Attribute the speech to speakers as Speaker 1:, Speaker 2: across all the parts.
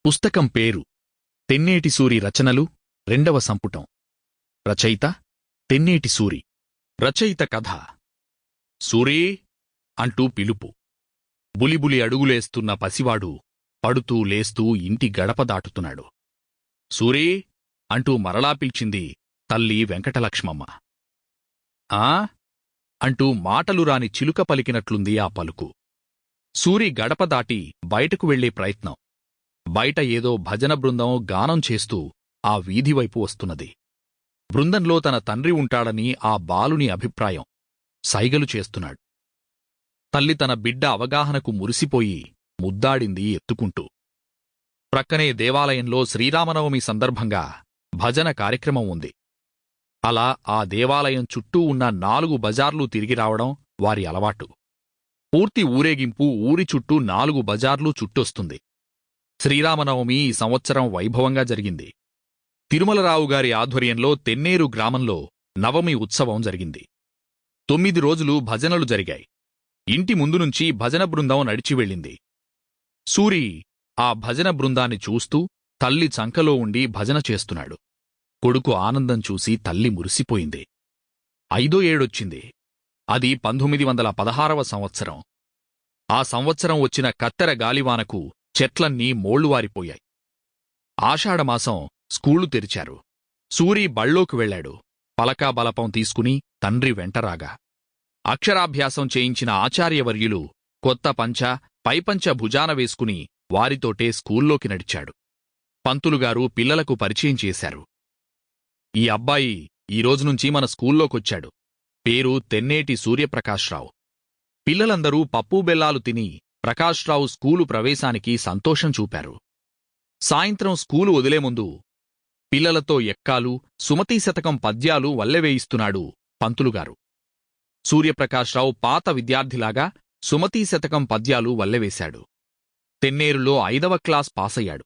Speaker 1: పుస్తకం పేరు తెన్నేటి సూరి రచనలు రెండవ సంపుటం. రచయిత తెన్నేటి సూరి. రచయిత కథ. సూరీ అంటూ పిలుపు. బులిబులి అడుగులేస్తున్న పసివాడు పడుతూ లేస్తూ ఇంటి గడప దాటుతున్నాడు. సూరీ అంటూ మరలా పిలిచింది తల్లి వెంకటలక్ష్మమ్మ. ఆ అంటూ మాటలు రాని చిలుక పలికినట్లుంది ఆ పలుకు. సూరి గడప దాటి బయటకు వెళ్లే ప్రయత్నం. బయట ఏదో భజన బృందం గానం చేస్తూ ఆ వీధివైపు వస్తున్నది. బృందంలో తన తండ్రి ఉంటాడని ఆ బాలుని అభిప్రాయం. సైగలు చేస్తున్నాడు. తల్లి తన బిడ్డ అవగాహనకు మురిసిపోయి ముద్దాడింది ఎత్తుకుంటూ. ప్రక్కనే దేవాలయంలో శ్రీరామనవమి సందర్భంగా భజన కార్యక్రమం ఉంది. అలా ఆ దేవాలయం చుట్టూ ఉన్న 4 బజార్లు తిరిగి రావడం వారి అలవాటు. పూర్తి ఊరేగింపు ఊరి చుట్టూ 4 బజార్లు చుట్టొస్తుంది. శ్రీరామనవమి ఈ సంవత్సరం వైభవంగా జరిగింది. తిరుమలరావుగారి ఆధ్వర్యంలో తెన్నేరు గ్రామంలో నవమి ఉత్సవం జరిగింది. 9 రోజులు భజనలు జరిగాయి. ఇంటి ముందునుంచి భజన బృందం నడిచి వెళ్ళింది. సూరి ఆ భజన బృందాన్ని చూస్తూ తల్లి చంకలో ఉండి భజన చేస్తున్నాడు. కొడుకు ఆనందం చూసి తల్లి మురిసిపోయింది. 5వ ఏడొచ్చింది. అది 1916వ సంవత్సరం. ఆ సంవత్సరం వచ్చిన కత్తెర గాలివానకు చెట్లన్నీ మోళ్లువారిపోయాయి. ఆషాఢమాసం స్కూళ్లు తెరిచారు. సూరి బళ్ళోకి వెళ్లాడు. పలకా బలపం తీసుకుని తండ్రి వెంటరాగా. అక్షరాభ్యాసం చేయించిన ఆచార్యవర్యులు కొత్త పంచ పైపంచ భుజాన వేసుకుని వారితోటే స్కూల్లోకి నడిచాడు. పంతులుగారు పిల్లలకు పరిచయం చేశారు. ఈ అబ్బాయి ఈరోజునుంచి మన స్కూల్లోకొచ్చాడు. పేరు తెన్నేటి సూర్యప్రకాశ్రావు. పిల్లలందరూ పప్పు బెల్లాలు తిని ప్రకాశ్రావు స్కూలు ప్రవేశానికి సంతోషం చూపారు. సాయంత్రం స్కూలు వదిలే ముందు పిల్లలతో ఎక్కాలు, సుమతీ శతకం పద్యాలు వల్లెవేయిస్తున్నాడు పంతులుగారు. సూర్యప్రకాశ్రావు పాత విద్యార్థిలాగా సుమతీ శతకం పద్యాలు వల్లెవేశాడు. తెన్నేరులో 5వ క్లాస్ పాసయ్యాడు.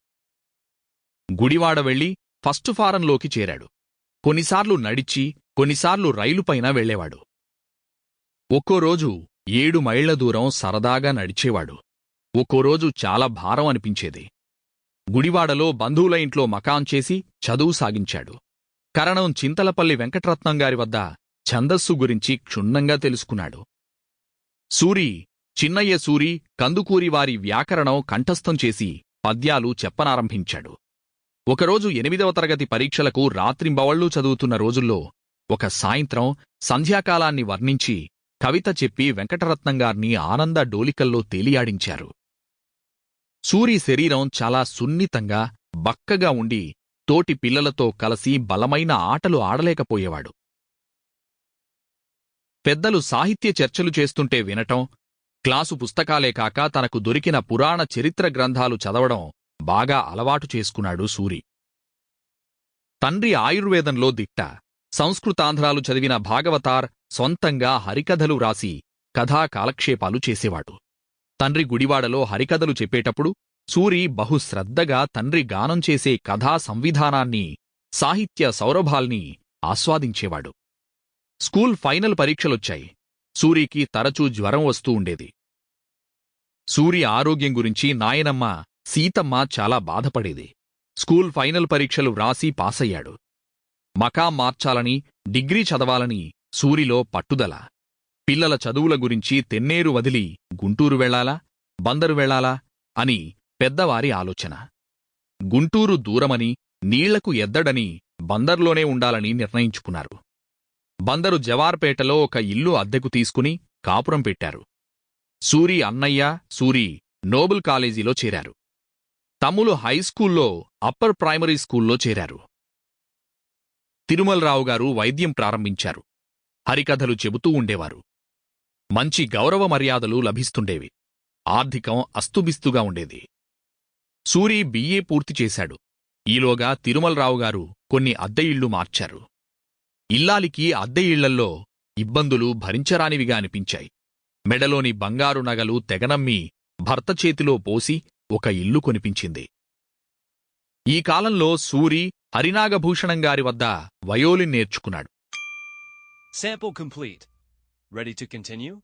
Speaker 1: గుడివాడ వెళ్లి ఫస్ట్ ఫారంలోకి చేరాడు. కొన్నిసార్లు నడిచి, కొన్నిసార్లు రైలుపైన వెళ్లేవాడు. ఒక్కోరోజు 7 మైళ్ల దూరం సరదాగా నడిచేవాడు. ఒక్కోరోజు చాలా భారం అనిపించేది. గుడివాడలో బంధువుల ఇంట్లో మకాం చేసి చదువు సాగించాడు. కరణం చింతలపల్లి వెంకటరత్నంగారి వద్ద ఛందస్సు గురించి క్షుణ్ణంగా తెలుసుకున్నాడు. సూరి, చిన్నయ్య సూరి, కందుకూరివారి వ్యాకరణం కంఠస్థం చేసి పద్యాలు చెప్పనారంభించాడు. ఒకరోజు 8వ తరగతి పరీక్షలకు రాత్రింబవళ్లూ చదువుతున్న రోజుల్లో ఒక సాయంత్రం సంధ్యాకాలాన్ని వర్ణించి కవిత చెప్పి వెంకటరత్నంగార్ని ఆనంద డోలికల్లో తేలియాడించారు. సూరి శరీరం చాలా సున్నితంగా, బక్కగా ఉండి తోటి పిల్లలతో కలసి బలమైన ఆటలు ఆడలేకపోయేవాడు. పెద్దలు సాహిత్య చర్చలు చేస్తుంటే వినటం, క్లాసు పుస్తకాలే కాక తనకు దొరికిన పురాణ చరిత్ర గ్రంథాలు చదవడం బాగా అలవాటు చేసుకున్నాడు సూరి. తండ్రి ఆయుర్వేదంలో దిట్ట. సంస్కృతాంధ్రాలు చదివిన భాగవతార్ సొంతంగా హరికథలు రాసి కథా కాలక్షేపాలు చేసేవాడు. తండ్రి గుడివాడలో హరికథలు చెప్పేటప్పుడు సూరి బహుశ్రద్ధగా తండ్రి గానం చేసే కథా సంవిధానాన్ని, సాహిత్య సౌరభాల్ని ఆస్వాదించేవాడు. School final పరీక్షలొచ్చాయి. సూరికి తరచూ జ్వరం వస్తూ ఉండేది. సూరి ఆరోగ్యం గురించి నాయనమ్మ సీతమ్మ చాలా బాధపడేది. స్కూల్ ఫైనల్ పరీక్షలు వ్రాసి పాసయ్యాడు. మకాం మార్చాలని, డిగ్రీ చదవాలని సూరిలో పట్టుదల. పిల్లల చదువుల గురించి తెన్నేరు వదిలి గుంటూరు వెళ్లాలా, బందరు వెళ్లాలా అని పెద్దవారి ఆలోచన. గుంటూరు దూరమని, నీళ్లకు ఎద్దడని బందర్లోనే ఉండాలని నిర్ణయించుకున్నారు. బందరు జవార్పేటలో ఒక ఇల్లు అద్దెకు తీసుకుని కాపురం పెట్టారు. సూరి అన్నయ్య, సూరి నోబుల్ కాలేజీలో చేరారు. తమ్ములు హైస్కూల్లో, అప్పర్ ప్రైమరీ స్కూల్లో చేరారు. తిరుమలరావుగారు వైద్యం ప్రారంభించారు. హరికథలు చెబుతూ ఉండేవారు. మంచి గౌరవ మర్యాదలు లభిస్తుండేవి. ఆర్థికం అస్తుబిస్తుగా ఉండేది. సూరి బిఏ పూర్తి చేశాడు. ఈలోగా తిరుమలరావుగారు కొన్ని అద్దె ఇళ్లు మార్చారు. ఇల్లాలికి అద్దె ఇళ్లల్లో ఇబ్బందులు భరించరానివిగా అనిపించాయి. మెడలోని బంగారు నగలు తెగనమ్మి భర్త చేతిలో పోసి ఒక ఇల్లు కొనిపించింది. ఈ కాలంలో సూరి హరినాగభూషణంగారి వద్ద వయోలిన్ నేర్చుకున్నాడు.
Speaker 2: Sample complete. Ready to continue?